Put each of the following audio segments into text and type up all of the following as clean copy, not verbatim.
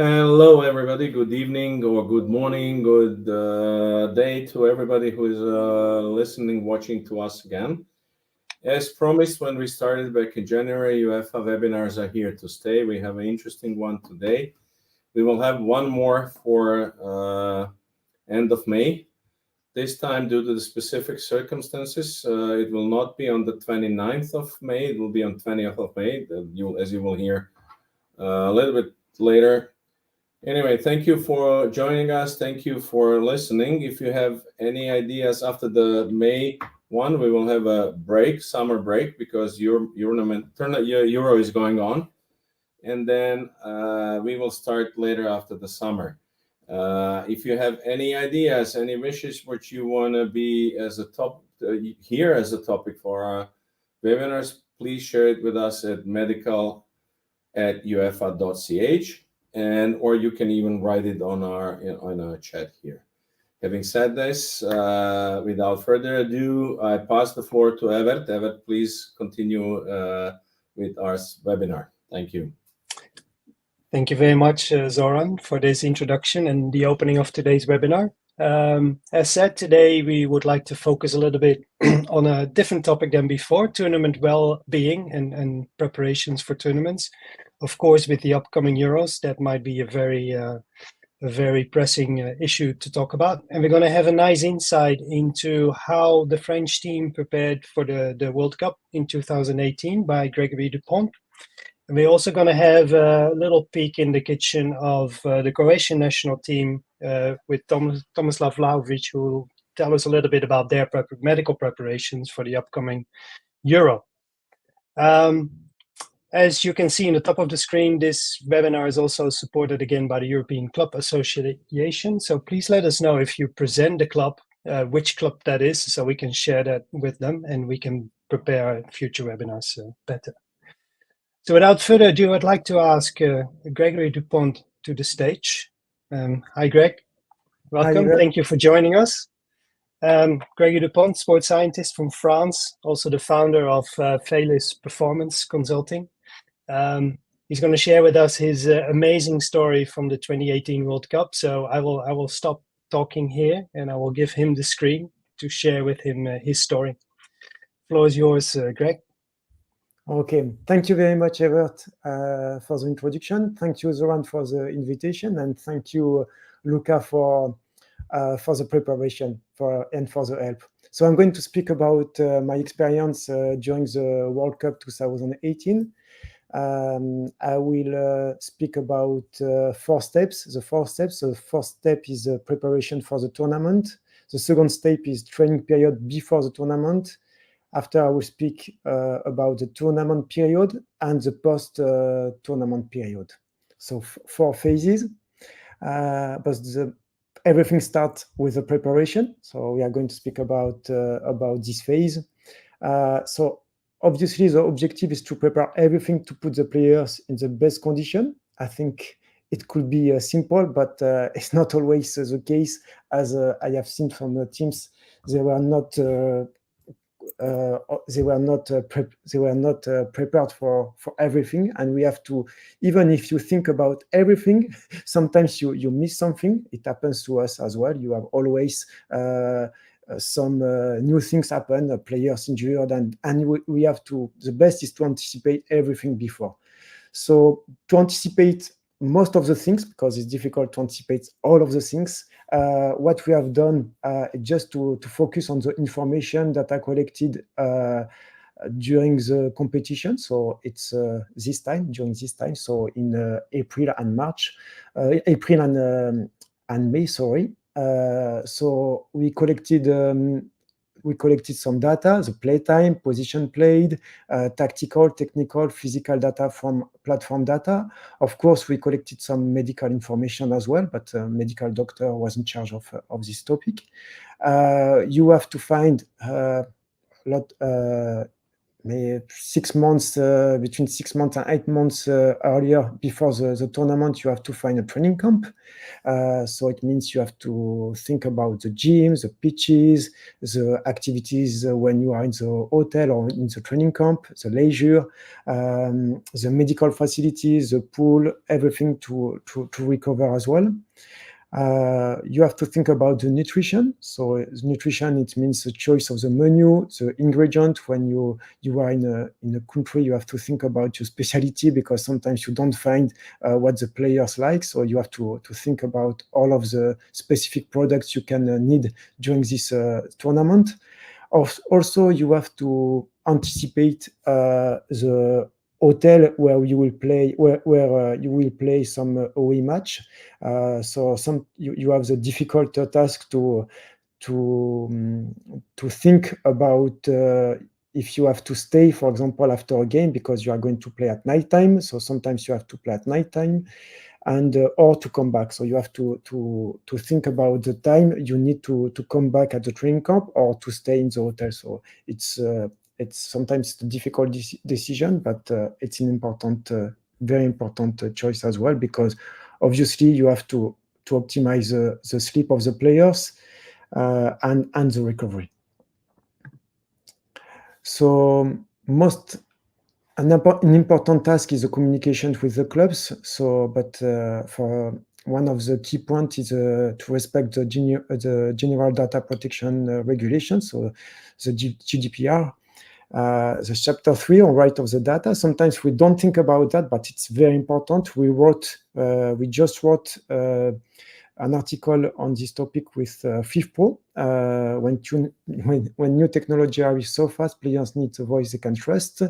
Hello, everybody. Good evening, or good morning, good day to everybody who is listening, watching to us again. As promised, when we started back in January, UEFA webinars are here to stay. We have an interesting one today. We will have one more for end of May. This time, due to the specific circumstances, it will not be on the 29th of May. It will be on 20th of May, as you will hear a little bit later. Anyway, thank you for joining us. Thank you for listening. If you have any ideas after the May one, we will have a break, summer break, because Euro is going on, and then we will start later after the summer. If you have any ideas, any wishes which you want to be as a top here as a topic for our webinars, please share it with us at medical@uefa.ch. Or you can even write it on our chat here. Having said this, without further ado, I pass the floor to Evert. Evert, please continue with our webinar. Thank you. Thank you very much, Zoran, for this introduction and the opening of today's webinar. As said, today we would like to focus a little bit on a different topic than before, tournament well-being and preparations for tournaments. Of course, with the upcoming Euros, that might be a very pressing issue to talk about. And we're going to have a nice insight into how the French team prepared for the World Cup in 2018 by Gregory Dupont. And we're also going to have a little peek in the kitchen of the Croatian national team with Tomislav Vlahovic, who will tell us a little bit about their medical preparations for the upcoming Euro. As you can see in the top of the screen, this webinar is also supported again by the European Club Association. So please let us know if you present the club, which club that is, so we can share that with them and we can prepare future webinars better. So without further ado, I'd like to ask Gregory Dupont to the stage. Hi, Greg. Welcome. Hi, thank you for joining us. Gregory Dupont, sports scientist from France, also the founder of Felis Performance Consulting. He's going to share with us his amazing story from the 2018 World Cup. So I will stop talking here and I will give him the screen to share with him his story. The floor is yours, Greg. Okay, thank you very much, Evert, for the introduction. Thank you, Zoran, for the invitation, and thank you, Luca, for the preparation and for the help. So I'm going to speak about my experience during the World Cup 2018. I will speak about 4 steps. The 4 steps. So the first step is preparation for the tournament. The second step is training period before the tournament. After I will speak about the tournament period and the post-tournament period. So 4 phases, but everything starts with the preparation. So we are going to speak about this phase. So obviously the objective is to prepare everything to put the players in the best condition. I think it could be simple, but it's not always the case. As I have seen from the teams, they were not prepared for everything, and we have to, even if you think about everything, sometimes you miss something. It happens to us as well. You have always some new things happen, players injured, and we have to, the best is to anticipate everything before. So to anticipate most of the things, because it's difficult to anticipate all of the things, what we have done just to focus on the information that I collected during the competition. So it's during this time, so in April and May, sorry. So we collected some data, the playtime, position played, tactical, technical, physical data from platform data. Of course, we collected some medical information as well, but medical doctor was in charge of this topic. You have to find maybe 6 months, between 6 months and 8 months earlier before the tournament, you have to find a training camp. So it means you have to think about the gyms, the pitches, the activities when you are in the hotel or in the training camp, the leisure, the medical facilities, the pool, everything to recover as well. You have to think about the nutrition. So nutrition, it means the choice of the menu, the ingredient. When you are in a country, you have to think about your specialty, because sometimes you don't find what the players like. So you have to think about all of the specific products you can need during this tournament. Also, you have to anticipate the hotel where you will play, where you will play some OE match. So you have the difficult task to think about if you have to stay, for example, after a game, because you are going to play at nighttime. So sometimes you have to play at nighttime, and or to come back. So you have to think about the time you need to come back at the training camp or to stay in the hotel. So it's sometimes a difficult decision, but it's an important, very important choice as well, because obviously you have to optimize the sleep of the players and the recovery. So an important task is the communication with the clubs. So, but for one of the key points is to respect the General Data Protection Regulation, so the GDPR. The chapter 3 on right of the data. Sometimes we don't think about that, but it's very important. We just wrote an article on this topic with FIFPro. When new technology arrives so fast, players need a voice they can trust.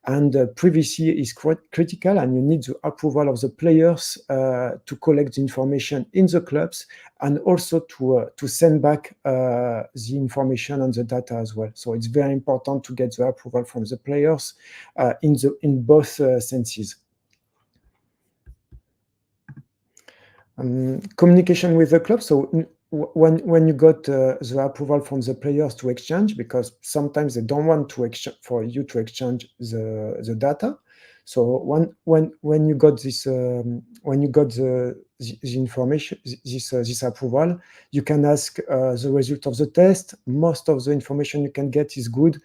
And privacy is quite critical, and you need the approval of the players to collect the information in the clubs, and also to send back the information and the data as well. So it's very important to get the approval from the players in both senses. Communication with the club. So when you got the approval from the players to exchange, because sometimes they don't want to for you to exchange the data. So when you got this the information, this approval, you can ask the result of the test. Most of the information you can get is good.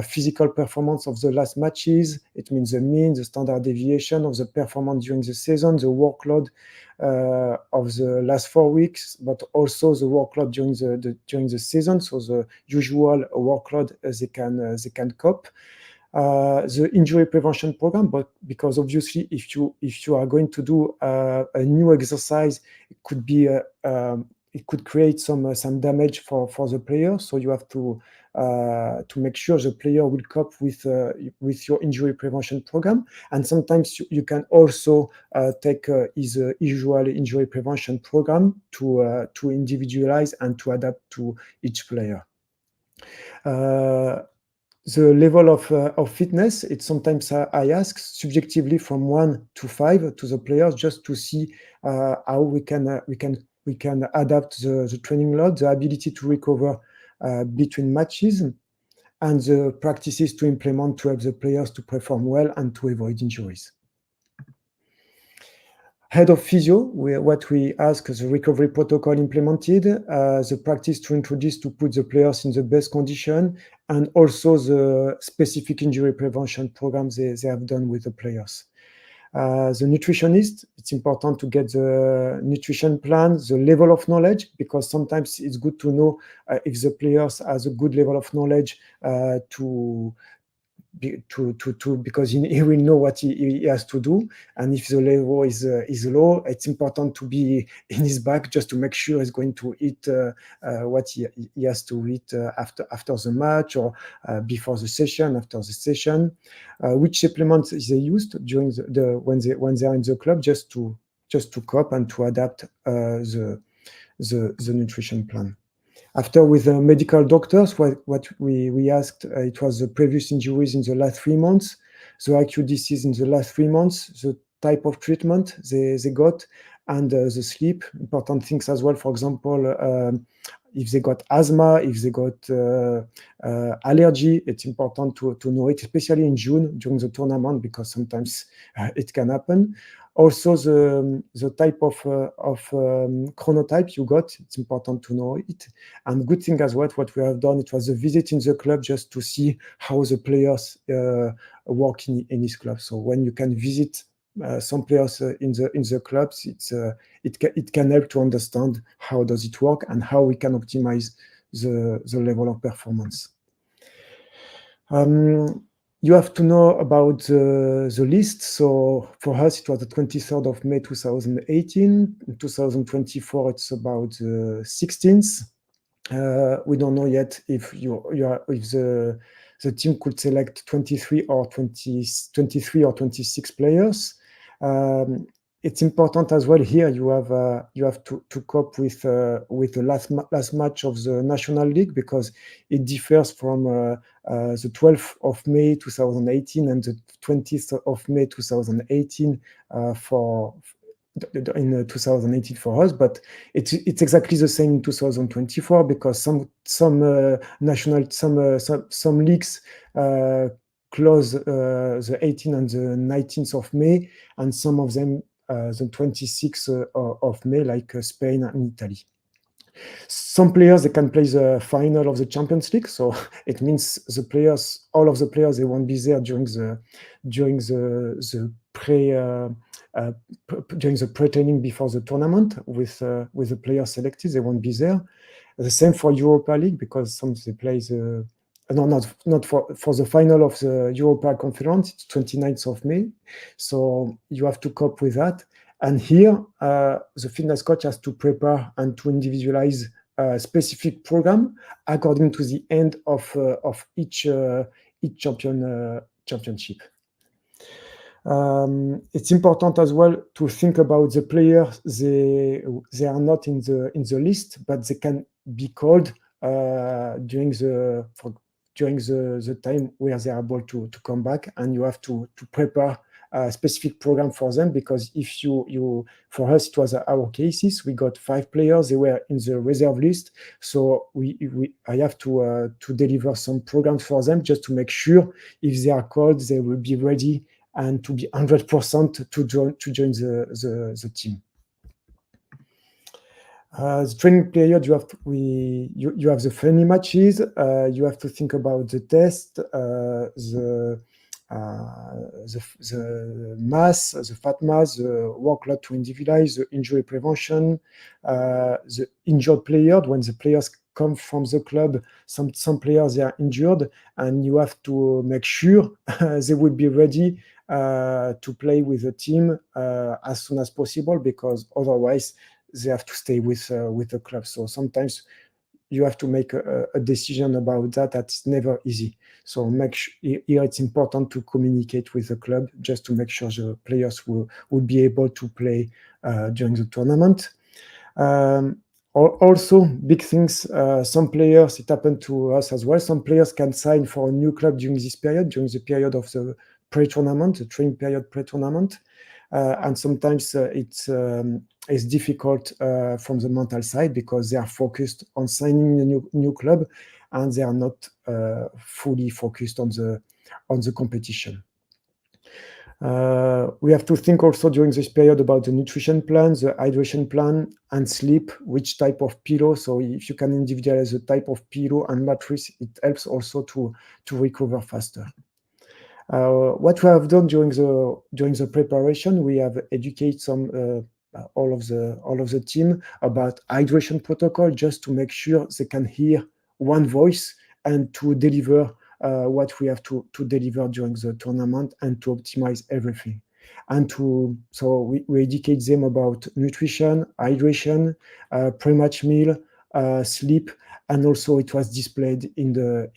Physical performance of the last matches. It means the mean, the standard deviation of the performance during the season, the workload of the last 4 weeks, but also the workload during the season. So the usual workload they can cope. The injury prevention program, but because obviously if you are going to do a new exercise, it could be it could create some damage for the player. So you have to make sure the player will cope with your injury prevention program. And sometimes you can also take his usual injury prevention program to individualize and to adapt to each player. The level of fitness, it's sometimes I ask subjectively from 1 to 5 to the players, just to see how we can adapt the training load, the ability to recover between matches, and the practices to implement to help the players to perform well and to avoid injuries. Head of physio, what we ask is the recovery protocol implemented, the practice to introduce to put the players in the best condition, and also the specific injury prevention programs they have done with the players. The nutritionist, it's important to get the nutrition plan, the level of knowledge, because sometimes it's good to know if the players has a good level of knowledge because he will know what he has to do, and if the level is low, it's important to be in his back just to make sure he's going to eat what he has to eat after the match, or before the session, after the session. Which supplements they used during when they are in the club, just to cope and to adapt the nutrition plan. After, with the medical doctors, what we asked, it was the previous injuries in the last 3 months, the acute disease in the last 3 months, the type of treatment they got, and the sleep. Important things as well. For example, if they got asthma, if they got allergy. It's important to know it, especially in June during the tournament, because sometimes it can happen. Also, the type of chronotype you got, it's important to know it. And good thing as well, what we have done, it was a visit in the club just to see how the players work in his club. So when you can visit some players in the clubs, it can help to understand how does it work and how we can optimize the level of performance. You have to know about the list. So for us, it was the 23rd of May 2018. In 2024, it's about 16th. We don't know yet if the team could select 23 or 26 players. It's important as well here. You have to cope with the last match of the National League, because it differs from the 12th of May 2018 and the 20th of May 2018 in 2018 for us, but it's exactly the same in 2024, because some leagues close the 18th and the 19th of May, and some of them the 26th of May, like Spain and Italy. Some players, they can play the final of the Champions League, so it means all of the players, they won't be there during the pre-training before the tournament with the players selected. They won't be there. The same for Europa League, because some they play not for the final of the Europa Conference. It's 29th of May, so you have to cope with that. And here, the fitness coach has to prepare and to individualize a specific program according to the end of each championship. It's important as well to think about the players. They are not in the list, but they can be called during the time where they are able to come back, and you have to prepare a specific program for them, because if you for us, it was our cases. We got 5 players. They were in the reserve list, so I have to deliver some programs for them just to make sure if they are called, they will be ready and to be 100% to join the team. The training period, you have the friendly matches. You have to think about the test, the mass, the fat mass, the workload to individualize, the injury prevention, the injured player. When the players come from the club, some players, they are injured, and you have to make sure they will be ready to play with the team as soon as possible, because otherwise they have to stay with the club. So sometimes you have to make a decision about that. That's never easy. So here it's important to communicate with the club just to make sure the players will be able to play during the tournament. Also, big things, some players, it happened to us as well, some players can sign for a new club during this period, during the period of the pre-tournament, the training period pre-tournament. And sometimes it's difficult from the mental side, because they are focused on signing a new club, and they are not fully focused on the competition. We have to think also during this period about the nutrition plan, the hydration plan, and sleep, which type of pillow. So if you can individualize the type of pillow and mattress, it helps also to recover faster. What we have done during the preparation, we have educated all of the team about hydration protocol, just to make sure they can hear one voice and to deliver what we have to deliver during the tournament, and to optimize everything. And so we educate them about nutrition, hydration, pre-match meal, sleep, and also it was displayed in the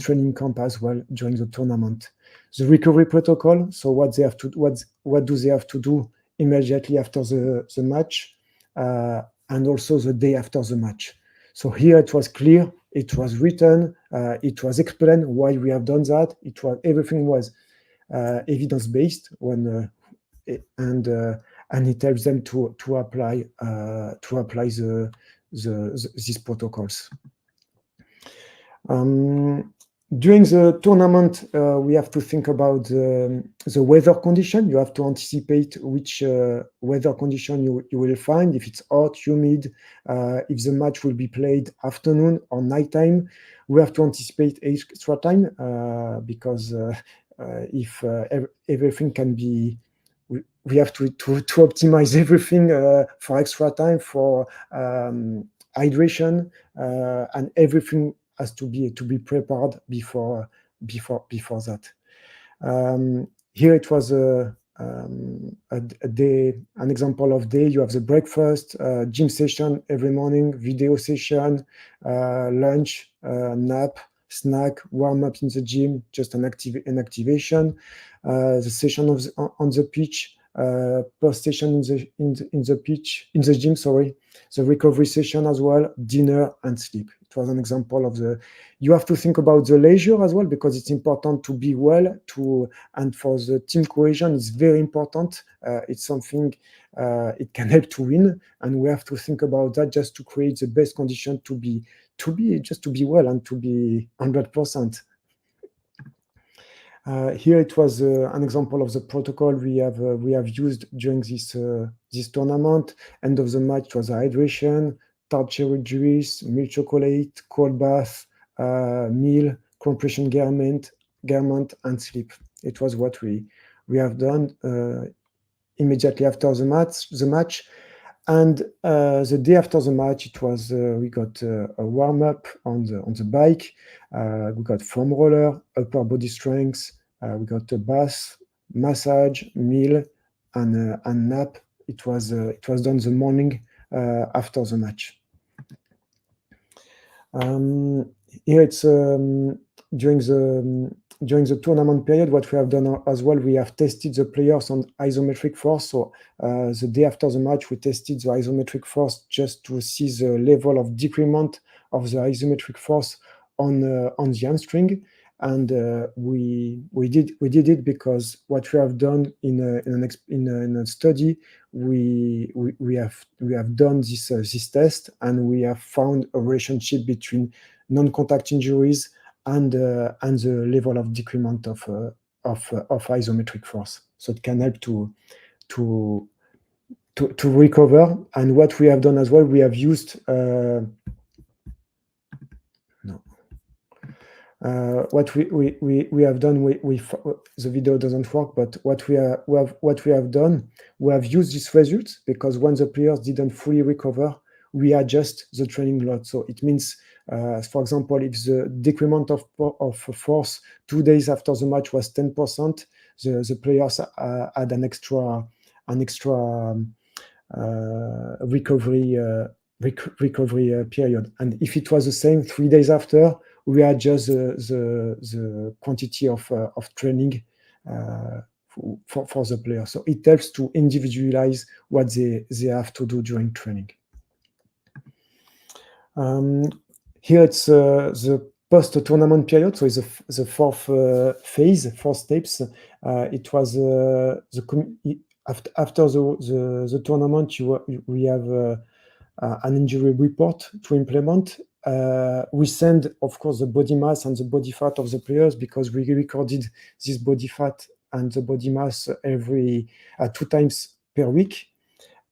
training camp as well during the tournament. The recovery protocol, so what do they have to do immediately after the match, and also the day after the match. So here it was clear, it was written, it was explained why we have done that. Everything was evidence-based and it helps them to apply these protocols. During the tournament, we have to think about the weather condition. You have to anticipate which weather condition you will find, if it's hot, humid, if the match will be played afternoon or nighttime. We have to anticipate extra time because if everything can be, we have to optimize everything for extra time, for hydration, and everything has to be prepared before that. Here it was a day, an example of day. You have the breakfast, gym session every morning, video session, lunch, nap, snack, warm up in the gym, just an activation, the session on the pitch, post session in the gym, sorry, the recovery session as well, dinner and sleep. It was an example of you have to think about the leisure as well, because it's important to be well, and for the team cohesion, it's very important. It's something, it can help to win, and we have to think about that just to create the best condition to be well and to be 100%. Here it was an example of the protocol we have used during this tournament. End of the match was hydration, tart cherry juice, milk chocolate, cold bath, meal, compression garment, and sleep. It was what we have done immediately after the match. And the day after the match, it was we got a warm up on the bike. We got foam roller, upper body strength. We got a bath, massage, meal, and nap. It was done the morning after the match. Here it's during the tournament period. What we have done as well, we have tested the players on isometric force. So the day after the match, we tested the isometric force just to see the level of decrement of the isometric force on the hamstring. And we did it because what we have done in a study, we have done this test, and we have found a relationship between non-contact injuries and the level of decrement of isometric force. So it can help to recover. And what we have done as well, we have used what we have done. The video doesn't work, but what we have done, we have used these results, because when the players didn't fully recover, we adjust the training load. So it means, for example, if the decrement of force 2 days after the match was 10%, the players had an extra recovery period. And if it was the same 3 days after, we adjust the quantity of training for the player. So it helps to individualize what they have to do during training. Here it's the post-tournament period, so it's the fourth phase, 4 steps. It was after the tournament, we have an injury report to implement. We send, of course, the body mass and the body fat of the players, because we recorded this body fat and the body mass every 2 times per week.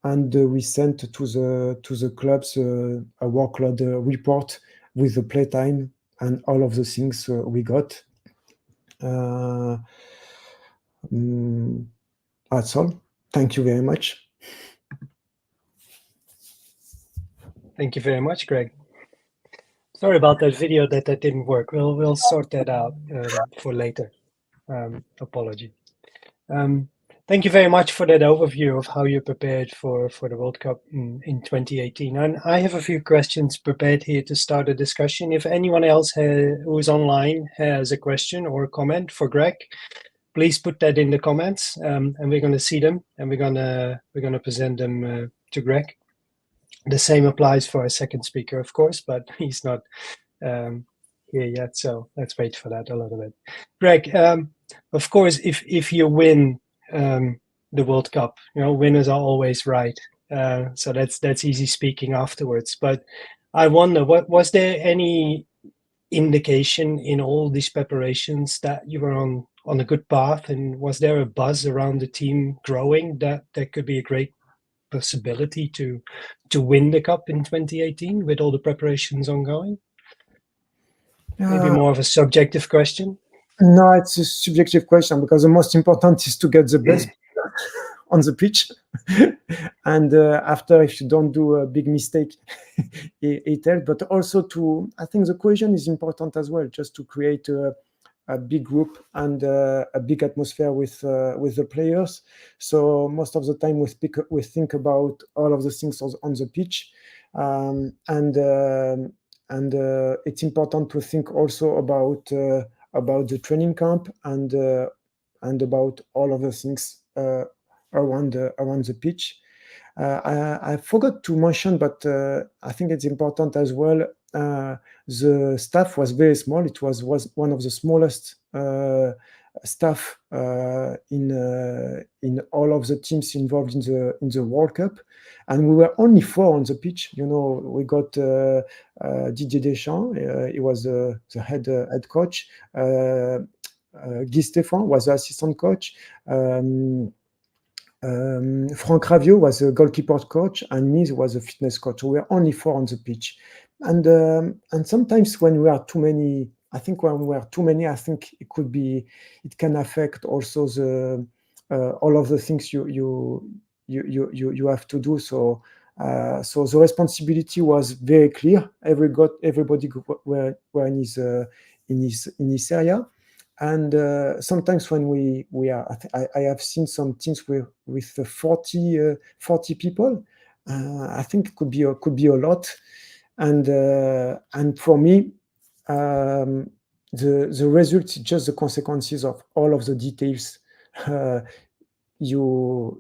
And we sent to the clubs a workload report with the playtime and all of the things we got. That's all. Thank you very much. Thank you very much, Greg. Sorry about that video that didn't work. We'll sort that out for later. Apology. Thank you very much for that overview of how you prepared for the World Cup in 2018. And I have a few questions prepared here to start a discussion. If anyone else who is online has a question or a comment for Greg, please put that in the comments, and we're going to see them, and we're going to present them to Greg. The same applies for our second speaker, of course, but he's not here yet, so let's wait for that a little bit. Greg, of course, if you win the World Cup, winners are always right. So that's easy speaking afterwards. But I wonder, what was there any indication in all these preparations that you were on a good path, and was there a buzz around the team growing that there could be a great possibility to win the cup in 2018 with all the preparations ongoing? Maybe more of a subjective question. No, it's a subjective question, because the most important is to get the best on the pitch. And after, if you don't do a big mistake, it helps. But also I think the cohesion is important as well, just to create a big group and a big atmosphere with the players. So most of the time we think about all of the things on the pitch, and it's important to think also about the training camp and about all of the things around the pitch. I forgot to mention, but I think it's important as well. The staff was very small. It was one of the smallest staff in all of the teams involved in the World Cup, and we were only 4 on the pitch. We got Didier Deschamps. He was the head coach. Guy Stéphane was the assistant coach. Franck Raviot was a goalkeeper coach, and me was a fitness coach. So we were only 4 on the pitch, and sometimes when we are too many, I think it can affect also the all of the things you have to do. So the responsibility was very clear. Everybody were in his area. And sometimes when we are, I have seen some teams with 40 people. I think it could be a lot. And for me, the result is just the consequences of all of the details you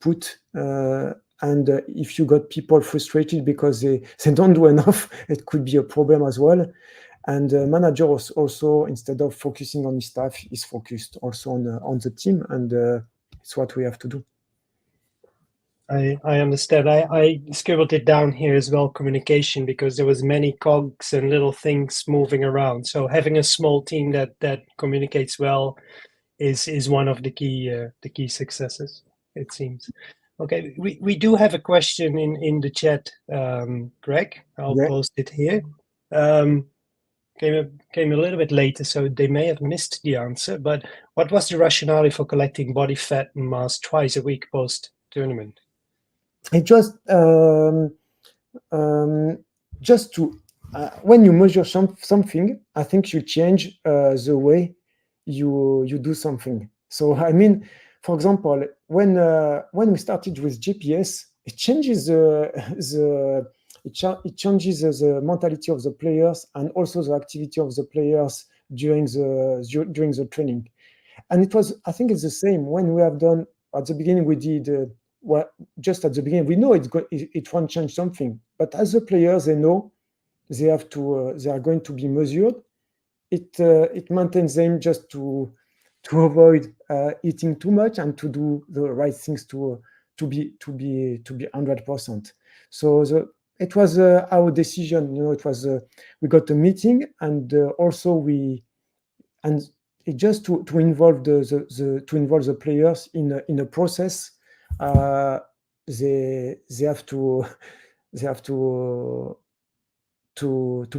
put. And if you got people frustrated because they don't do enough, it could be a problem as well. And the manager also, instead of focusing on his staff, is focused also on the team, and it's what we have to do. I understand. I scribbled it down here as well, communication, because there was many cogs and little things moving around. So having a small team that communicates well is one of the key successes, it seems. Okay, we do have a question in the chat, Greg. I'll post it here. Came a little bit later, so they may have missed the answer. But what was the rationale for collecting body fat and mass twice a week post-tournament? It just to when you measure something, I think you change the way you do something. So I mean, for example, when we started with GPS, it changes it changes the mentality of the players and also the activity of the players during the training. And I think it's the same when we have done at the beginning. We did just at the beginning. We know it won't change something, but as the players, they know they are going to be measured. It maintains them just to avoid eating too much and to do the right things to be 100%. So it was our decision. It was we got a meeting, and also it just to involve the players in a process. They have to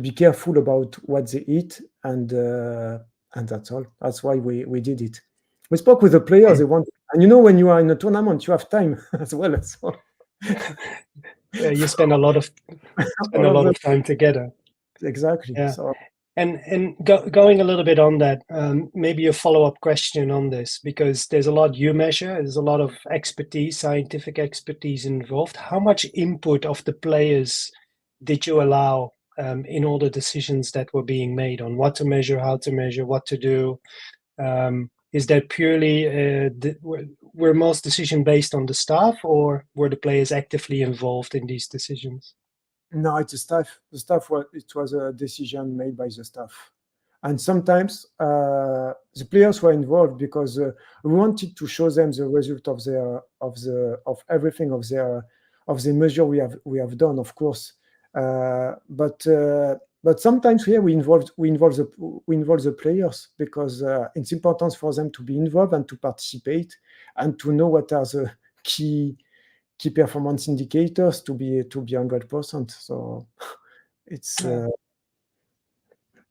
be careful about what they eat, and that's all. That's why we did it. We spoke with the players. They want, and when you are in a tournament, you have time as well. So. Yeah, you spend a lot of time together. Exactly. Yeah. So. And going a little bit on that, maybe a follow-up question on this, because there's a lot you measure, there's a lot of expertise, scientific expertise involved. How much input of the players did you allow in all the decisions that were being made on what to measure, how to measure, what to do? Is that purely, were most decisions based on the staff, or were the players actively involved in these decisions? No, it's the staff. It was a decision made by the staff. And sometimes the players were involved because we wanted to show them the result of everything of the measure we have done, of course. But sometimes here we involve the players because it's important for them to be involved and to participate and to know what are the key performance indicators to be 100%. So it's.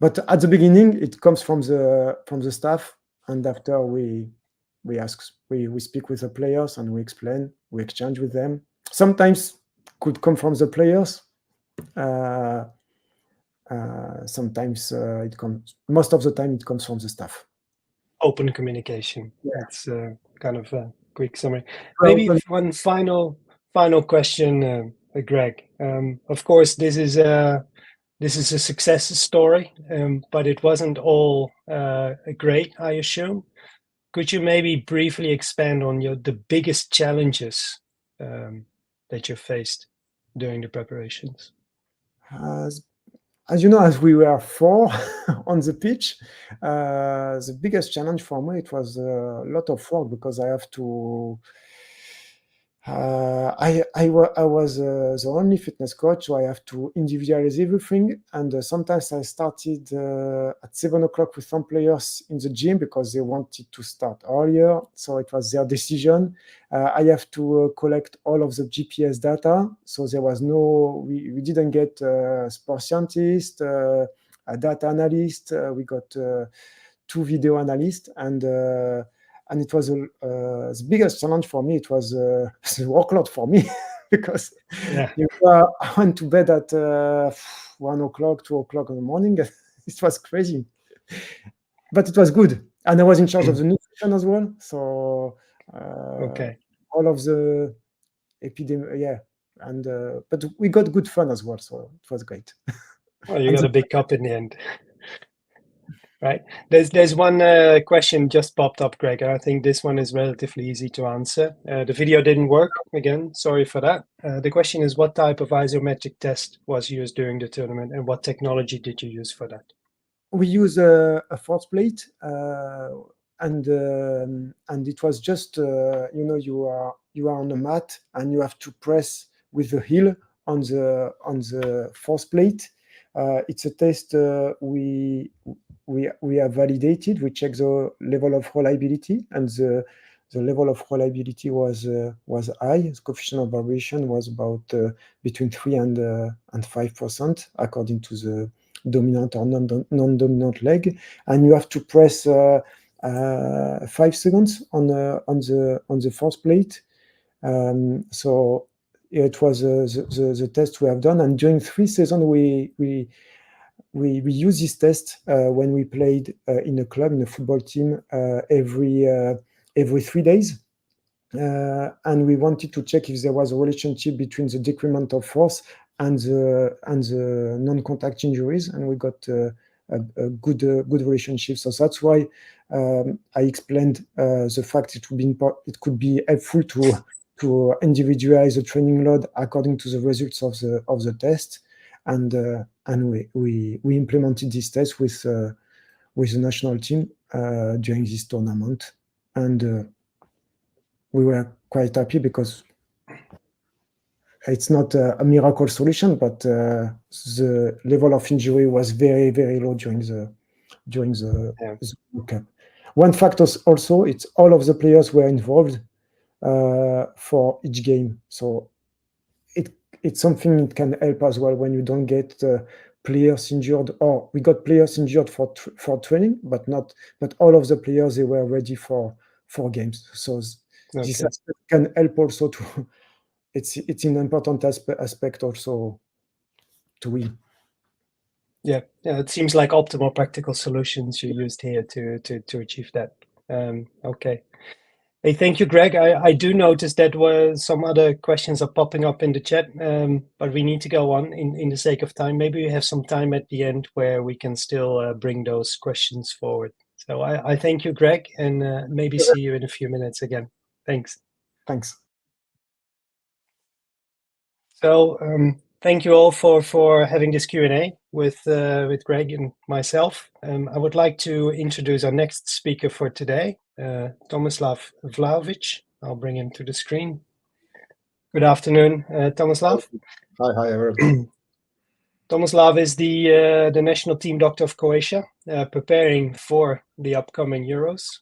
But at the beginning, it comes from the staff, and after we speak with the players and we explain, we exchange with them. Sometimes could come from the players. Sometimes it comes. Most of the time, it comes from the staff. Open communication. Yeah. That's kind of a quick summary. Well, Maybe one final question, Greg. Of course, this is a success story, but it wasn't all great, I assume. Could you maybe briefly expand on the biggest challenges that you faced during the preparations? As you know, as we were 4 on the pitch, the biggest challenge for me, it was a lot of work because I have to. I was the only fitness coach, so I have to individualize everything. And sometimes I started at 7 o'clock with some players in the gym because they wanted to start earlier. So it was their decision. I have to collect all of the GPS data. So there was we didn't get a sports scientist, a data analyst. We got 2 video analysts, and it was the biggest challenge for me. It was the workload for me because I went to bed at 1 o'clock, 2 o'clock in the morning. It was crazy, but it was good. And I was in charge of the nutrition as well. So all of the epidemic, and but we got good fun as well. So it was great. Well, you got a big cup in the end. Right. There's one question just popped up, Greg, and I think this one is relatively easy to answer. The video didn't work again. Sorry for that. The question is, what type of isometric test was used during the tournament, and what technology did you use for that? We use a force plate, and it was just you are on a mat and you have to press with the heel on the force plate. It's a test we have validated. We check the level of reliability, and the level of reliability was high. The coefficient of variation was about between 3 and 5%, according to the dominant or non-dominant leg. And you have to press 5 seconds on the force plate. So it was the test we have done, and during 3 seasons we use this test when we played in a club, in a football team, every 3 days. And we wanted to check if there was a relationship between the decrement of force and the non-contact injuries, and we got a good relationship. So that's why I explained the fact it could be helpful to individualize the training load according to the results of the test. And we implemented this test with the national team during this tournament, and we were quite happy because it's not a miracle solution, but the level of injury was very, very low during the World Cup. One fact also, it's all of the players were involved for each game, so it's something that can help as well when you don't get players injured, or we got players injured for training, but all of the players, they were ready for games. So this aspect can help also to. It's an important aspect also to win. Yeah, it seems like optimal practical solutions you used here to achieve that. Okay. Hey, thank you, Greg. I do notice that some other questions are popping up in the chat, but we need to go on in the sake of time. Maybe we have some time at the end where we can still bring those questions forward. So I thank you, Greg, and maybe see you in a few minutes again. Thanks. Thanks. So thank you all for having this Q&A with Greg and myself. I would like to introduce our next speaker for today, Tomislav Vlahovic. I'll bring him to the screen. Good afternoon, Tomislav. Hi, everyone. Tomislav is the national team doctor of Croatia, preparing for the upcoming Euros.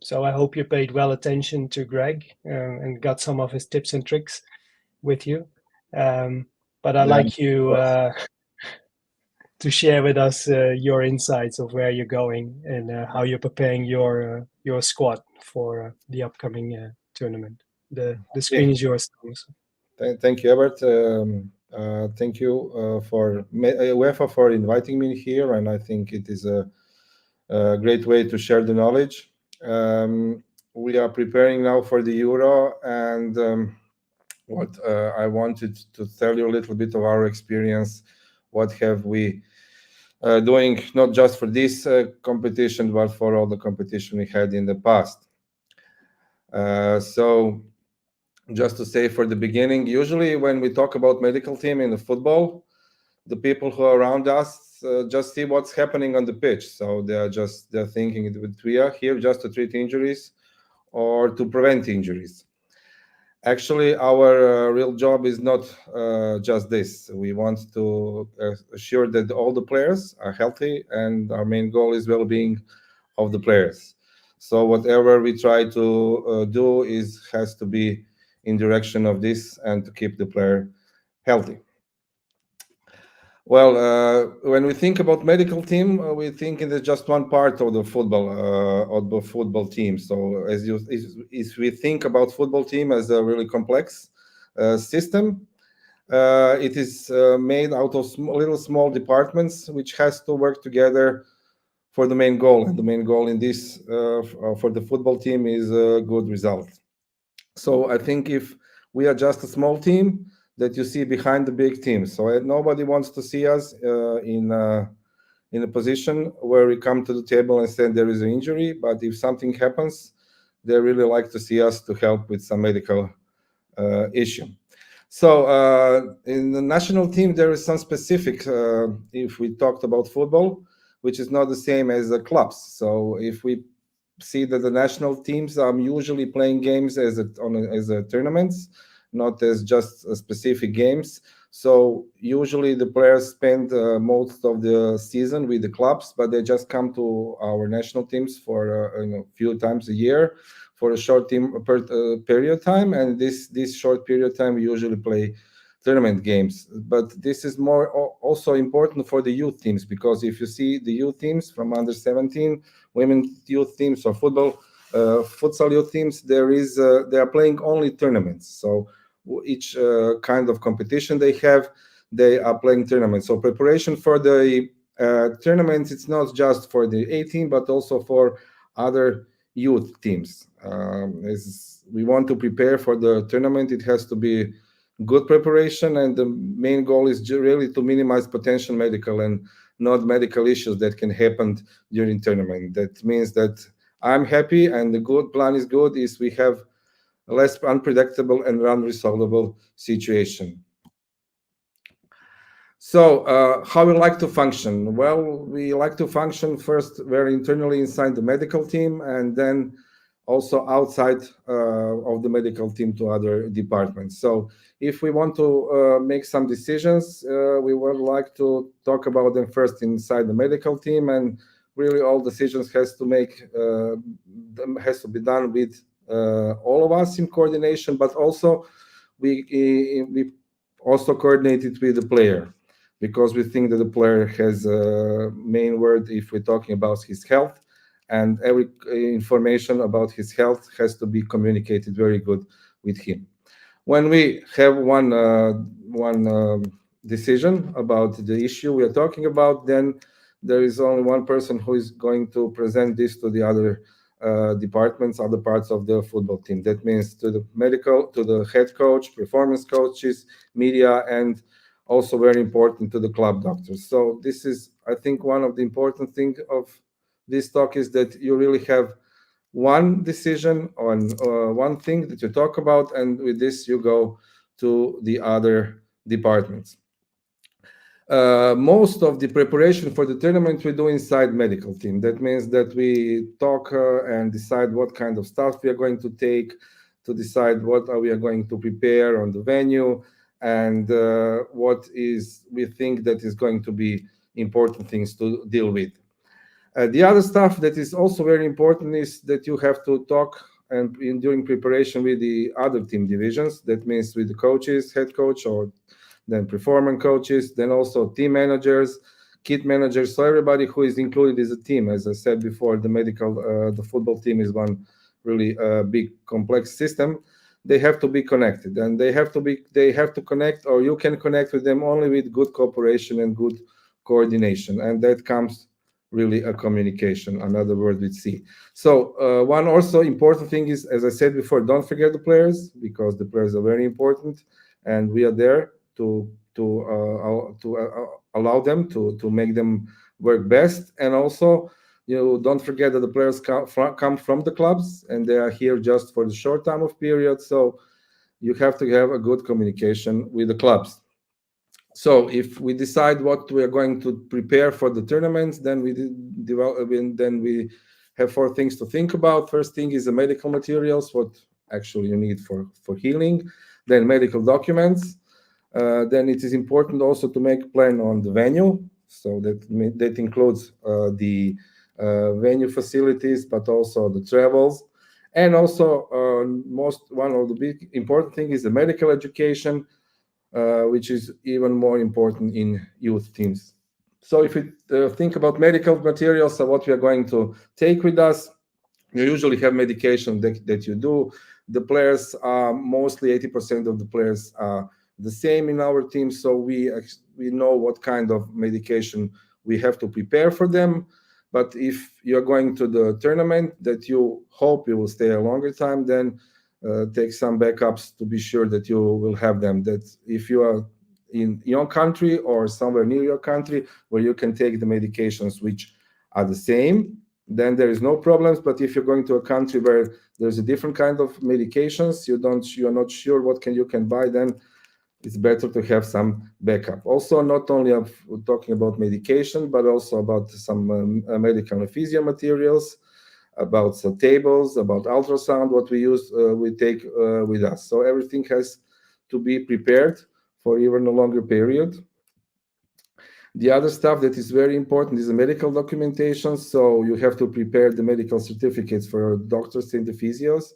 So I hope you paid well attention to Greg and got some of his tips and tricks with you. But I'd like you to share with us your insights of where you're going and how you're preparing your squad for the upcoming tournament. The screen is yours, Thomas. Thank you, Ebert. Thank you for UEFA for inviting me here, and I think it is a great way to share the knowledge. We are preparing now for the Euro, and what I wanted to tell you a little bit of our experience. What have we doing not just for this competition, but for all the competition we had in the past. So just to say for the beginning, usually when we talk about medical team in the football, the people who are around us just see what's happening on the pitch. So they're thinking that we are here just to treat injuries or to prevent injuries. Actually, our real job is not just this. We want to assure that all the players are healthy, and our main goal is well-being of the players. So whatever we try to do has to be in direction of this and to keep the player healthy. Well, when we think about medical team, we think it is just one part of the football team. So if we think about football team as a really complex system, it is made out of little small departments which has to work together for the main goal. And the main goal in this for the football team is a good result. So I think if we are just a small team that you see behind the big teams, so nobody wants to see us in a position where we come to the table and say there is an injury. But if something happens, they really like to see us to help with some medical issue. So in the national team, there is some specific, if we talked about football, which is not the same as the clubs. So if we see that the national teams are usually playing games as tournaments, not as just specific games. So usually the players spend most of the season with the clubs, but they just come to our national teams for a few times a year for a short period of time. And this short period of time, we usually play tournament games. But this is more also important for the youth teams, because if you see the youth teams from under 17, women youth teams or futsal youth teams, they are playing only tournaments. So each kind of competition they are playing tournaments. So preparation for the tournaments, it's not just for the A team, but also for other youth teams. As we want to prepare for the tournament, it has to be good preparation, and the main goal is really to minimize potential medical and non-medical issues that can happen during tournament. That means that I'm happy, and the good plan is good is we have a less unpredictable and unresolvable situation. So how we like to function? Well, we like to function first very internally inside the medical team, and then also outside of the medical team to other departments. So if we want to make some decisions, we would like to talk about them first inside the medical team, and really all decisions has to be done with all of us in coordination, but also we also coordinate it with the player, because we think that the player has a main word if we're talking about his health, and every information about his health has to be communicated very good with him. When we have one decision about the issue we are talking about, then there is only one person who is going to present this to the other departments, other parts of the football team. That means to the head coach, performance coaches, media, and also very important to the club doctors. So this is, I think, one of the important things of this talk is that you really have one decision on one thing that you talk about, and with this you go to the other departments. Most of the preparation for the tournament we do inside medical team. That means that we talk and decide what kind of stuff we are going to take, to decide what we are going to prepare on the venue, and what is we think that is going to be important things to deal with. The other stuff that is also very important is that you have to talk and during preparation with the other team divisions. That means with the coaches, head coach, or then performance coaches, then also team managers, kit managers. So everybody who is included is a team. As I said before, the football team is one really big complex system. They have to be connected, and they have to connect, or you can connect with them only with good cooperation and good coordination, and that comes really a communication, another word with C. So one also important thing is, as I said before, don't forget the players, because the players are very important, and we are there to allow them to make them work best. And also, don't forget that the players come from the clubs, and they are here just for the short time of period. So you have to have a good communication with the clubs. So if we decide what we are going to prepare for the tournaments, then we have 4 things to think about. First thing is the medical materials, what actually you need for healing, then medical documents. Then it is important also to make a plan on the venue. So that includes the venue facilities, but also the travels. And also one of the big important thing is the medical education, which is even more important in youth teams. So if we think about medical materials, so what we are going to take with us, you usually have medication that you do. The players are mostly 80% of the players are the same in our team, so we know what kind of medication we have to prepare for them. But if you're going to the tournament that you hope you will stay a longer time, then take some backups to be sure that you will have them. That if you are in your country or somewhere near your country where you can take the medications which are the same, then there is no problems. But if you're going to a country where there's a different kind of medications, you're not sure what you can buy, then it's better to have some backup. Also, not only of talking about medication, but also about some medical and physio materials, about some tables, about ultrasound, what we take with us. So everything has to be prepared for even a longer period. The other stuff that is very important is the medical documentation. So you have to prepare the medical certificates for doctors and the physios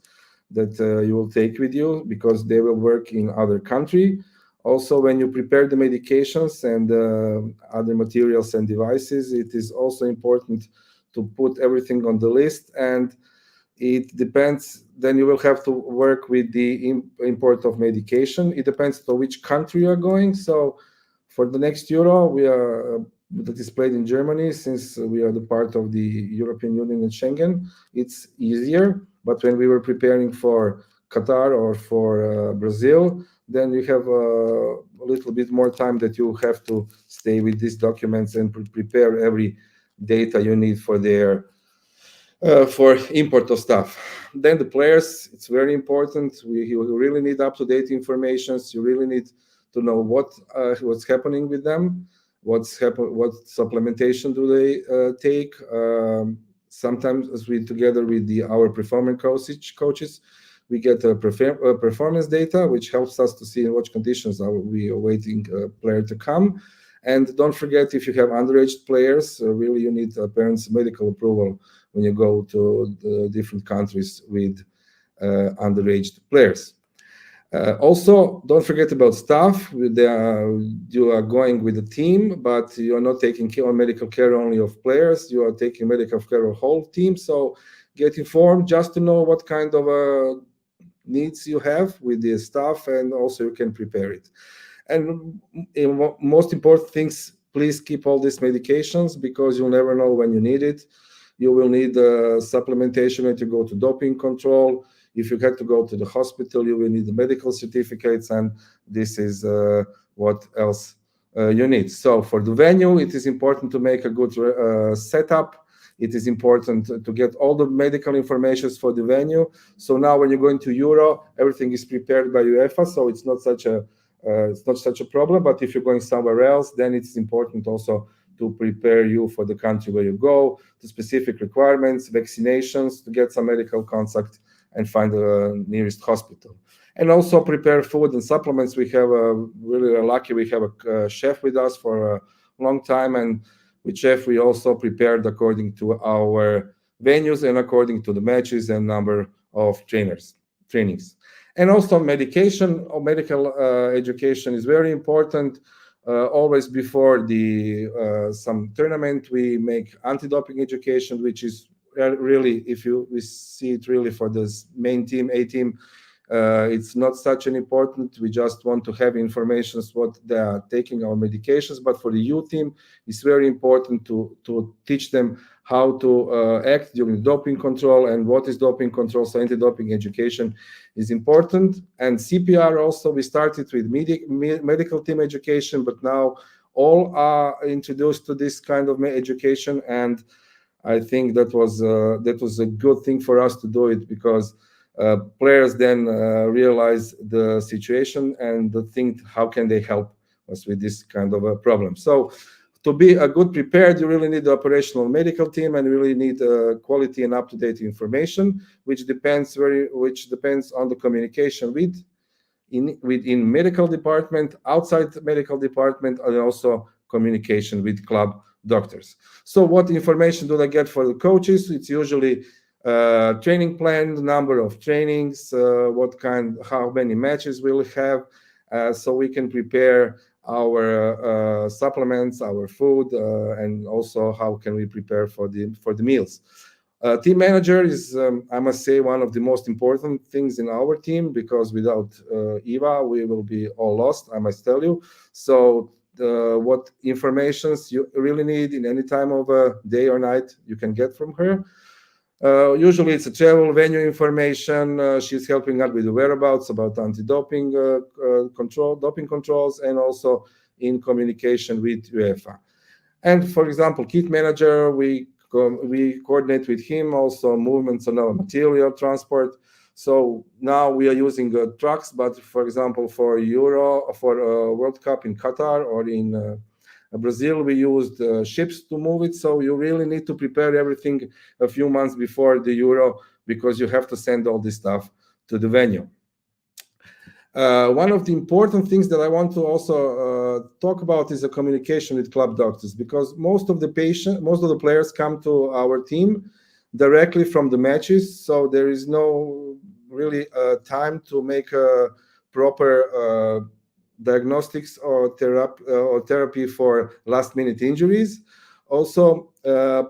that you will take with you, because they will work in other country. Also, when you prepare the medications and other materials and devices, it is also important to put everything on the list, and it depends. Then you will have to work with the import of medication. It depends on which country you are going. So for the next Euro, that is played in Germany, since we are the part of the European Union and Schengen, it's easier. But when we were preparing for Qatar or for Brazil, then you have a little bit more time that you have to stay with these documents and prepare every data you need for their for import of stuff. Then the players, it's very important. You really need up-to-date information. You really need to know what's happening with them, what supplementation do they take. Sometimes together with our performance coaches, we get performance data, which helps us to see in what conditions are we awaiting a player to come. And don't forget, if you have underage players, really you need parents' medical approval when you go to the different countries with underage players. Also, don't forget about staff. You are going with a team, but you are not taking medical care only of players. You are taking medical care of the whole team. So get informed just to know what kind of needs you have with the staff, and also you can prepare it. And most important things, please keep all these medications, because you'll never know when you need it. You will need supplementation when you go to doping control. If you had to go to the hospital, you will need the medical certificates, and this is what else you need. So for the venue, it is important to make a good setup. It is important to get all the medical information for the venue. So now when you're going to Euro, everything is prepared by UEFA, so it's not such a it's not such a problem. But if you're going somewhere else, then it's important also to prepare you for the country where you go, to specific requirements, vaccinations, to get some medical contact and find the nearest hospital. And also prepare food and supplements. We have really lucky, we have a chef with us for a long time, and with chef we also prepared according to our venues and according to the matches and number of trainings. And also medication or medical education is very important. Always before the some tournament, we make anti-doping education, which is really, if we see it really for this main team, A team, it's not such an important. We just want to have information what they are taking our medications. But for the youth team, it's very important to teach them how to act during doping control and what is doping control. So anti-doping education is important. And CPR also, we started with medical team education, but now all are introduced to this kind of education. And I think that was a good thing for us to do it, because players then realize the situation and think how can they help us with this kind of a problem. So to be a good prepared, you really need the operational medical team and really need quality and up-to-date information, which depends on the communication within medical department, outside the medical department, and also communication with club doctors. So what information do they get for the coaches? It's usually training plan, the number of trainings, how many matches we'll have, so we can prepare our supplements, our food, and also how can we prepare for the meals. Team manager is, I must say, one of the most important things in our team, because without Eva, we will be all lost, I must tell you. So what informations you really need in any time of day or night, you can get from her. Usually it's a travel venue information. She's helping out with the whereabouts about anti-doping doping controls, and also in communication with UEFA. And for example, kit manager, we coordinate with him also movements on our material transport. So now we are using trucks, but for example, for World Cup in Qatar or in Brazil, we used ships to move it. So you really need to prepare everything a few months before the Euro, because you have to send all this stuff to the venue. One of the important things that I want to also talk about is the communication with club doctors, because most of the players come to our team directly from the matches. So there is no really time to make a proper diagnostics or therapy for last-minute injuries. Also,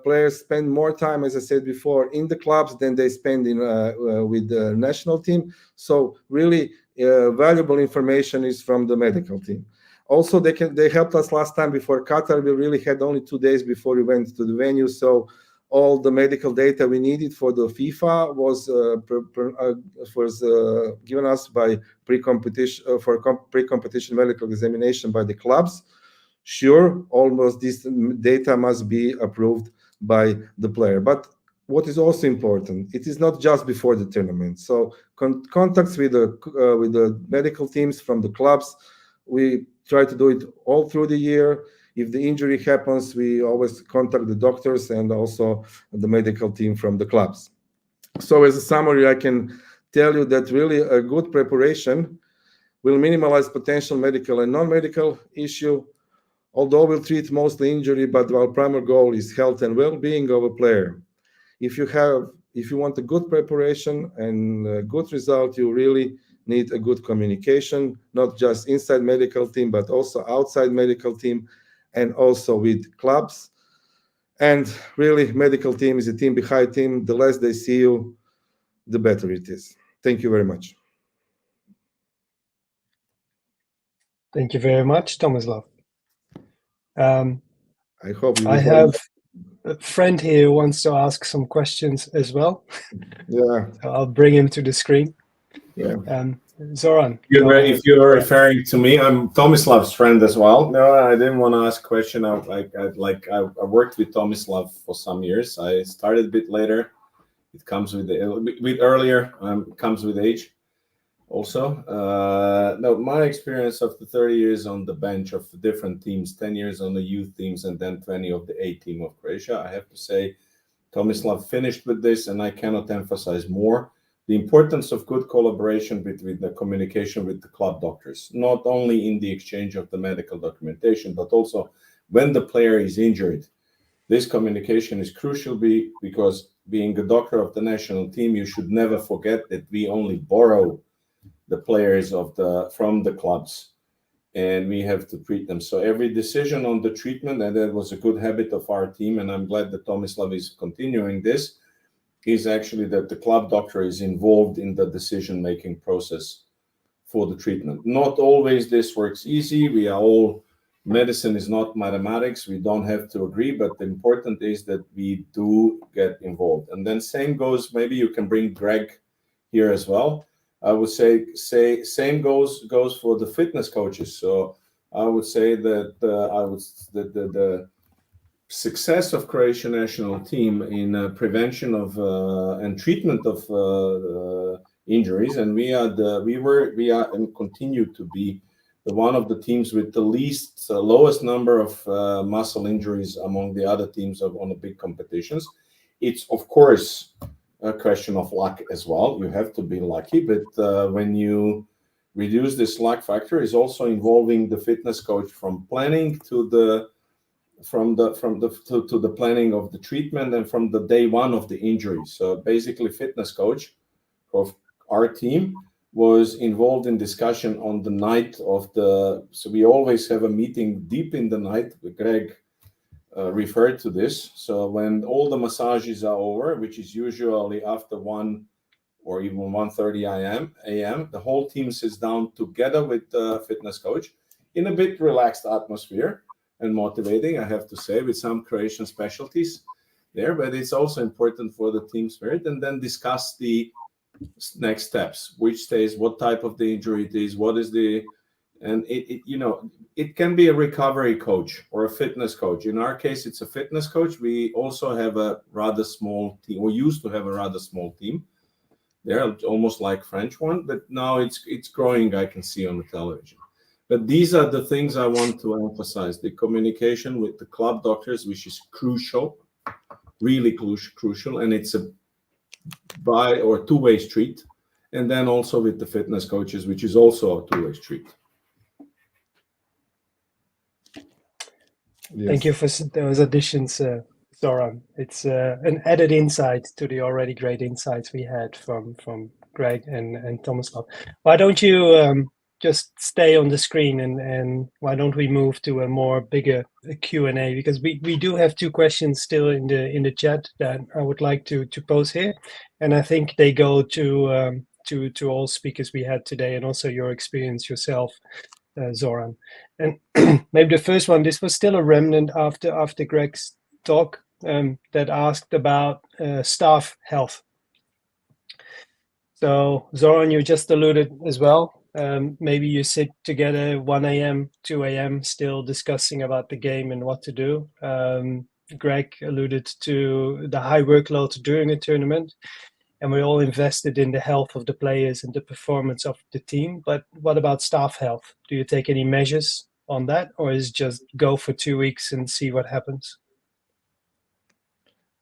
players spend more time, as I said before, in the clubs than they spend with the national team. So really valuable information is from the medical team. Also, they helped us last time before Qatar. We really had only 2 days before we went to the venue. So all the medical data we needed for the FIFA was given us by pre-competition medical examination by the clubs. Sure, almost this data must be approved by the player. But what is also important, it is not just before the tournament. So contacts with the medical teams from the clubs, we try to do it all through the year. If the injury happens, we always contact the doctors and also the medical team from the clubs. So as a summary, I can tell you that really a good preparation will minimize potential medical and non-medical issue, although we'll treat mostly injury, but our primary goal is health and well-being of a player. If you want a good preparation and a good result, you really need a good communication, not just inside medical team, but also outside medical team, and also with clubs. And really, medical team is a team behind team. The less they see you, the better it is. Thank you very much. Thank you very much, Tomislav. I hope you I have a friend here who wants to ask some questions as well. Yeah. So I'll bring him to the screen. Yeah. Zoran. If you're referring to me, I'm Tomislav's friend as well. No, I didn't want to ask a question. I worked with Tomislav for some years. I started a bit later. It comes with earlier. Comes with age. also. No, my experience of the 30 years on the bench of the different teams, 10 years on the youth teams, and then 20 of the A team of Croatia, I have to say Tomislav finished with this, and I cannot emphasize more the importance of good collaboration between the communication with the club doctors, not only in the exchange of the medical documentation, but also when the player is injured. This communication is crucial because being a doctor of the national team, you should never forget that we only borrow the players from the clubs, and we have to treat them. So every decision on the treatment, and that was a good habit of our team, and I'm glad that Tomislav is continuing this, is actually that the club doctor is involved in the decision-making process for the treatment. Not always this works easy. Medicine is not mathematics. We don't have to agree, but the important is that we do get involved. And then same goes, maybe you can bring Greg here as well. I would say same goes for the fitness coaches. So I would say that the success of Croatian national team in prevention of and treatment of injuries, and we are and continue to be one of the teams with the lowest number of muscle injuries among the other teams on the big competitions. It's of course a question of luck as well. You have to be lucky, but when you reduce this luck factor, is also involving the fitness coach from planning to the planning of the treatment and from the day one of the injury. So basically, fitness coach of our team was involved in discussion on the night of so we always have a meeting deep in the night. Greg referred to this. So when all the massages are over, which is usually after 1 or even 1:30 a.m., the whole team sits down together with the fitness coach in a bit relaxed atmosphere and motivating, I have to say, with some Croatian specialties there, but it's also important for the team spirit, and then discuss the next steps, which stage, what type of the injury it is, and it can be a recovery coach or a fitness coach. In our case, it's a fitness coach. We also have a rather small team. We used to have a rather small team. They're almost like French one, but now it's growing, I can see on the television. But these are the things I want to emphasize. The communication with the club doctors, which is crucial, really crucial, and it's a two-way street. And then also with the fitness coaches, which is also a two-way street. Yes. Thank you for those additions, Zoran. It's an added insight to the already great insights we had from Greg and Tomislav. Why don't you just stay on the screen and why don't we move to a more bigger Q&A, because we do have 2 questions still in the chat that I would like to pose here, and I think they go to all speakers we had today and also your experience yourself, Zoran. And maybe the first one, this was still a remnant after Greg's talk, that asked about staff health. So Zoran, you just alluded as well. Maybe you sit together 1 a.m., 2 a.m. still discussing about the game and what to do. Greg alluded to the high workload during a tournament, and we're all invested in the health of the players and the performance of the team. But what about staff health? Do you take any measures on that, or is it just go for 2 weeks and see what happens?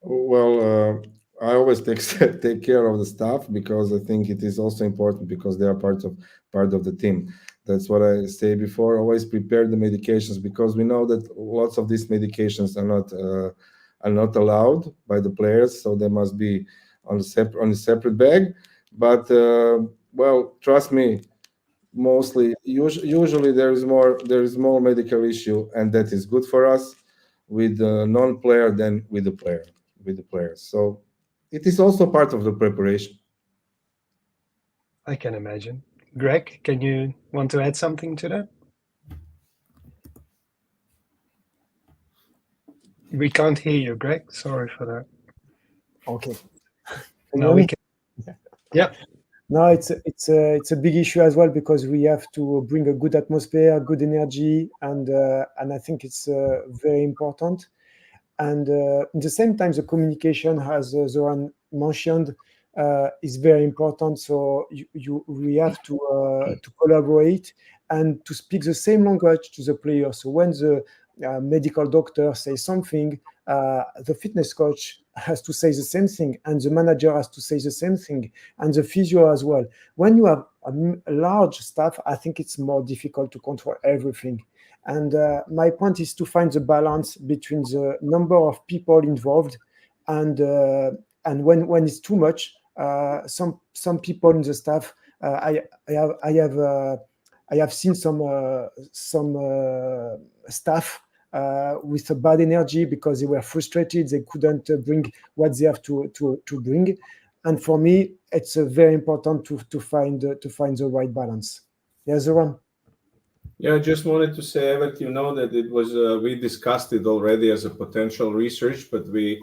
Well, I always take care of the staff, because I think it is also important, because they are part of the team. That's what I say before. Always prepare the medications, because we know that lots of these medications are not allowed by the players, so they must be on a separate bag. But well, trust me, usually there is more medical issue, and that is good for us with the non-player than with the players. So it is also part of the preparation. I can imagine. Greg, can you want to add something to that? We can't hear you, Greg. Sorry for that. Okay. No, we can. Yeah. No, it's a big issue as well, because we have to bring a good atmosphere, good energy, and I think it's very important. And at the same time, the communication, as Zoran mentioned, is very important. So we have to collaborate and to speak the same language to the player. So when the medical doctor says something, the fitness coach has to say the same thing, and the manager has to say the same thing, and the physio as well. When you have a large staff, I think it's more difficult to control everything. And my point is to find the balance between the number of people involved and when it's too much, some people in the staff, I have seen some staff with a bad energy because they were frustrated. They couldn't bring what they have to bring. And for me, it's very important to find the right balance. Yes, Zoran? Yeah, I just wanted to say, Evert, you know that it was we discussed it already as a potential research, but we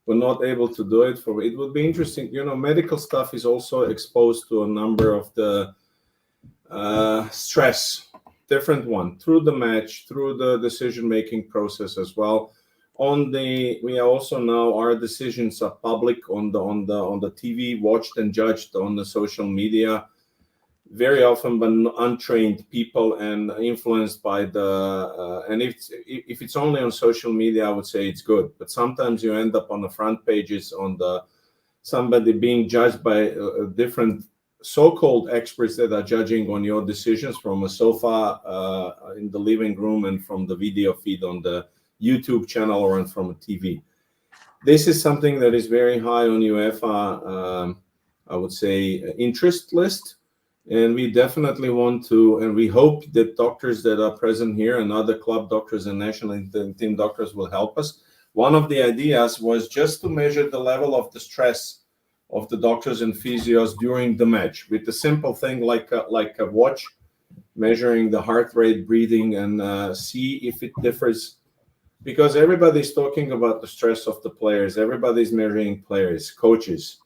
were not able to do it. For it would be interesting. You know, medical staff is also exposed to a number of the stress, different one through the match, through the decision-making process as well. We also now our decisions are public on the TV, watched and judged on the social media. Very often by untrained people and influenced by the and if it's only on social media, I would say it's good, but sometimes you end up on the front pages on somebody being judged by different so-called experts that are judging on your decisions from a sofa in the living room and from the video feed on the YouTube channel or from a TV. This is something that is very high on UEFA I would say interest list. And we definitely want to, and we hope that doctors that are present here and other club doctors and national team doctors will help us. One of the ideas was just to measure the level of the stress of the doctors and physios during the match with a simple thing like a watch, measuring the heart rate, breathing, and see if it differs. Because everybody's talking about the stress of the players, everybody's measuring players, coaches,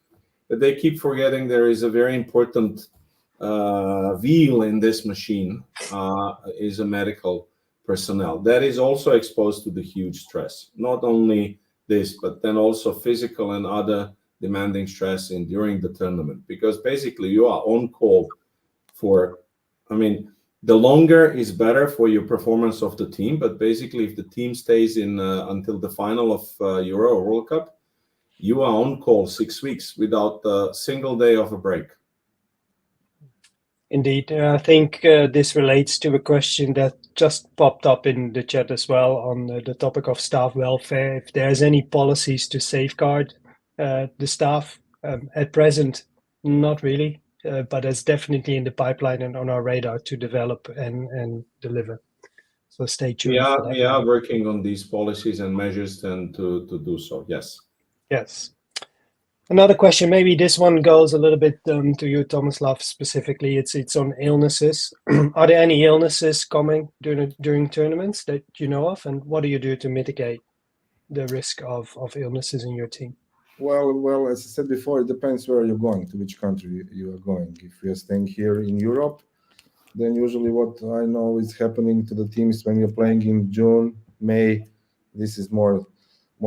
but they keep forgetting there is a very important wheel in this machine is a medical personnel that is also exposed to the huge stress. Not only this, but then also physical and other demanding stress during the tournament, because basically you are on call for, the longer is better for your performance of the team, but basically if the team stays in until the final of Euro or World Cup, you are on call 6 weeks without a single day of a break. Indeed. I think this relates to a question that just popped up in the chat as well on the topic of staff welfare. If there's any policies to safeguard the staff at present, not really, but it's definitely in the pipeline and on our radar to develop and deliver. So stay tuned. We are working on these policies and measures and to do so. Yes. Yes. Another question, maybe this one goes a little bit to you, Tomislav, specifically. It's on illnesses. Are there any illnesses coming during tournaments that you know of, and what do you do to mitigate the risk of illnesses in your team? Well, as I said before, it depends where you're going, to which country you are going. If you're staying here in Europe, then usually what I know is happening to the teams when you're playing in June, May, this is more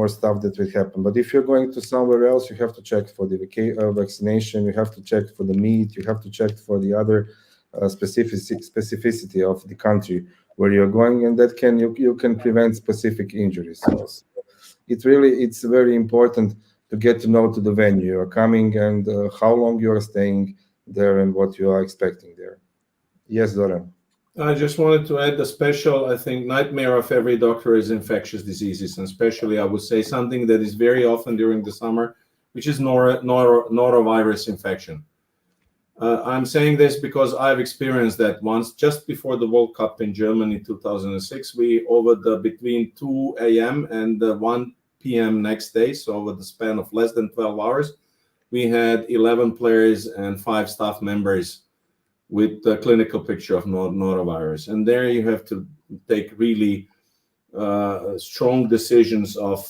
stuff that will happen. But if you're going to somewhere else, you have to check for the vaccination, you have to check for the meat, you have to check for the other specificity of the country where you're going, and that you can prevent specific injuries. So it's very important to get to know to the venue you're coming and how long you're staying there and what you are expecting there. Yes, Zoran. I just wanted to add the special, I think, nightmare of every doctor is infectious diseases, and especially I would say something that is very often during the summer, which is norovirus infection. I'm saying this because I've experienced that once, just before the World Cup in Germany 2006. We between 2 a.m. and 1 p.m. next day, so over the span of less than 12 hours, we had 11 players and 5 staff members with the clinical picture of norovirus. And there you have to take really strong decisions of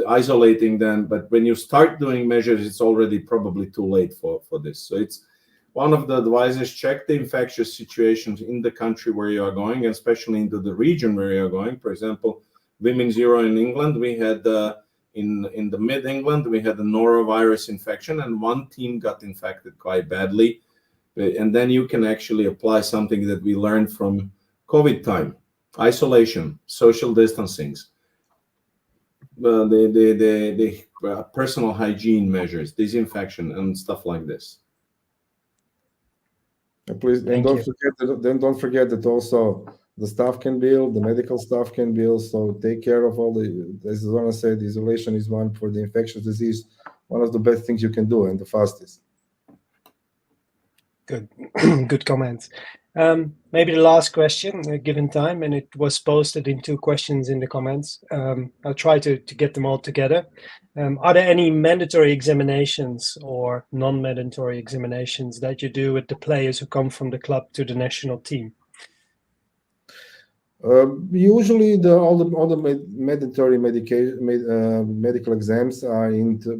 isolating them. But when you start doing measures, it's already probably too late for this. So it's one of the advices: check the infectious situations in the country where you are going, especially into the region where you are going. For example, Women's Euro in England, we had in the mid England, we had a norovirus infection, and one team got infected quite badly. And then you can actually apply something that we learned from COVID time: isolation, social distancing, the personal hygiene measures, disinfection, and stuff like this. Please, and don't forget that also the staff can build, the medical staff can build. So take care of all the, as Zona said, isolation is one for the infectious disease, one of the best things you can do and the fastest. Good, good comments. Maybe the last question, given time, and it was posted in 2 questions in the comments. I'll try to get them all together. Are there any mandatory examinations or non-mandatory examinations that you do with the players who come from the club to the national team? Usually, all the mandatory medical exams are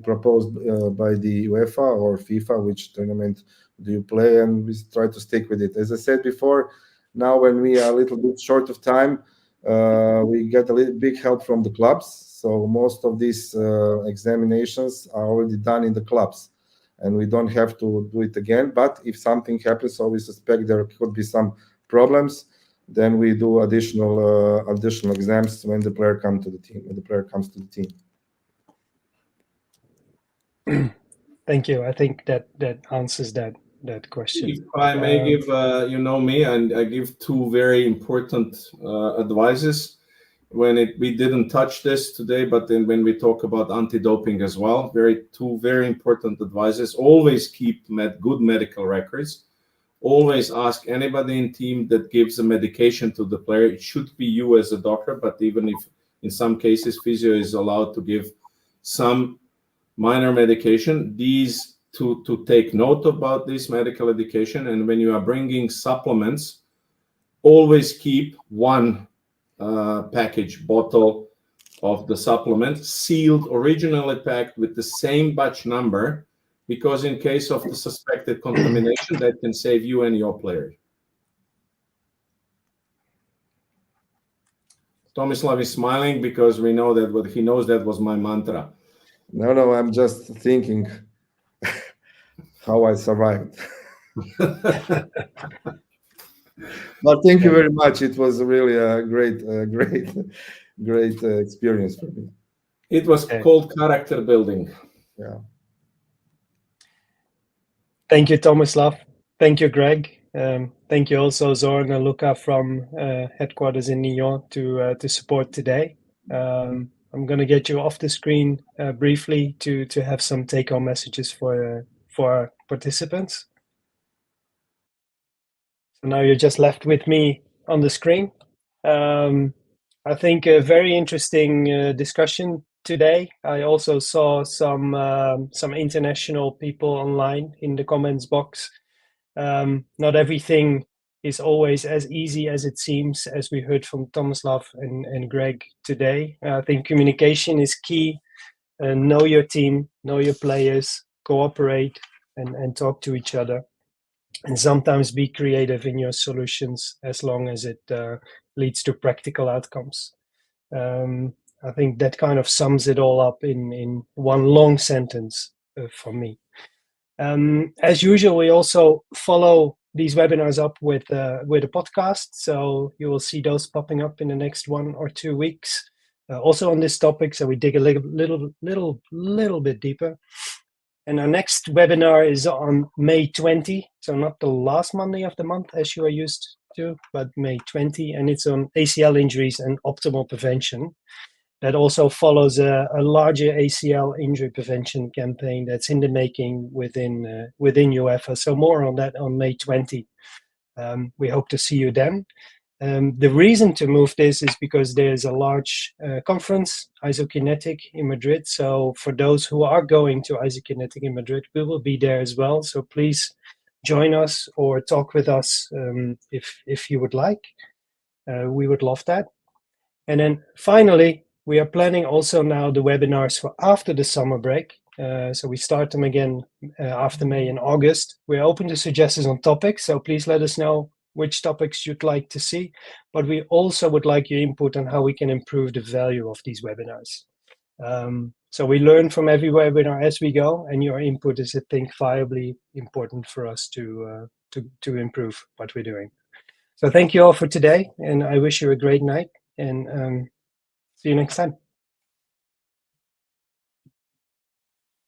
proposed by the UEFA or FIFA, which tournament do you play, and we try to stick with it. As I said before, now when we are a little bit short of time, we get a little big help from the clubs. So most of these examinations are already done in the clubs, and we don't have to do it again. But if something happens, or we suspect there could be some problems, then we do additional exams when the player comes to the team. Thank you. I think that answers that question. If I may give, you know me, and I give 2 very important advices. We didn't touch this today, but then when we talk about anti-doping as well, 2 very important advices. Always keep good medical records. Always ask anybody in team that gives a medication to the player. It should be you as a doctor, but even if in some cases physio is allowed to give some minor medication, these to take note about this medical education. And when you are bringing supplements, always keep 1 package bottle of the supplement sealed, originally packed with the same batch number, because in case of the suspected contamination, that can save you and your player. Tomislav is smiling because we know that what he knows that was my mantra. No, I'm just thinking how I survived. But thank you very much. It was really a great experience for me. It was called character building. Yeah. Thank you, Tomislav. Thank you, Greg. Thank you also, Zoran and Luca from headquarters in Nyon to support today. I'm going to get you off the screen briefly to have some take-home messages for our participants. So now you're just left with me on the screen. I think a very interesting discussion today. I also saw some international people online in the comments box. Not everything is always as easy as it seems, as we heard from Tomislav and Greg today. I think communication is key. Know your team, know your players, cooperate and talk to each other. And sometimes be creative in your solutions as long as it leads to practical outcomes. I think that kind of sums it all up in 1 long sentence for me. As usual, we also follow these webinars up with a podcast, so you will see those popping up in the next 1 or 2 weeks. Also on this topic, so we dig a little bit deeper. And our next webinar is on May 20, so not the last Monday of the month as you are used to, but May 20, and it's on ACL injuries and optimal prevention. That also follows a larger ACL injury prevention campaign that's in the making within UEFA. So more on that on May 20. We hope to see you then. The reason to move this is because there's a large conference, Isokinetic, in Madrid. So for those who are going to Isokinetic in Madrid, we will be there as well. So please join us or talk with us if you would like. We would love that. And then finally, we are planning also now the webinars for after the summer break. So we start them again after May and August. We're open to suggestions on topics, so please let us know which topics you'd like to see. But we also would like your input on how we can improve the value of these webinars. So we learn from every webinar as we go, and your input is, I think, viably important for us to improve what we're doing. So thank you all for today, and I wish you a great night, and see you next time.